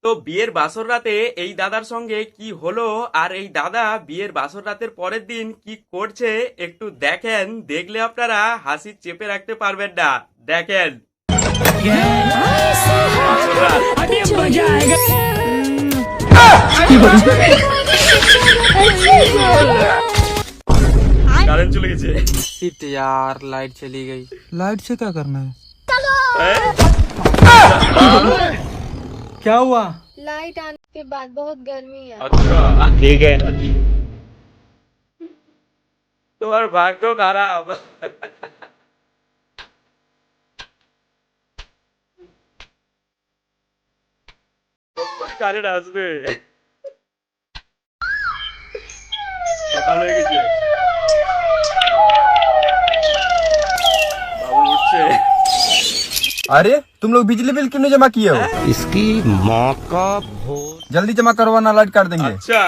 তো বিয়ের বাসর রাতে এই দাদার সঙ্গে কি হলো আর এই দাদা বিয়ের বাসর রাতের পরের দিন কি করছে একটু দেখেন, দেখলে আপনারা হাসি চেপে রাখতে পারবেন না। দেখেন। কারেন্ট चले गए। शिट यार, लाइट चली गई। लाइट से क्या करना है? क्या हुआ? लाइट आने के बाद बहुत गर्मी है। अच्छा ठीक है। तुम्हारा भाग्य खराब। কারেন্ট আসবে। সকাল হয়ে গেছে। বাবু উঠছে। अरे तुम लोग बिजली बिल क्यों नहीं जमा किए हो? इसकी माँ का भोज। जल्दी जमा करवाना, लाइट काट देंगे। अच्छा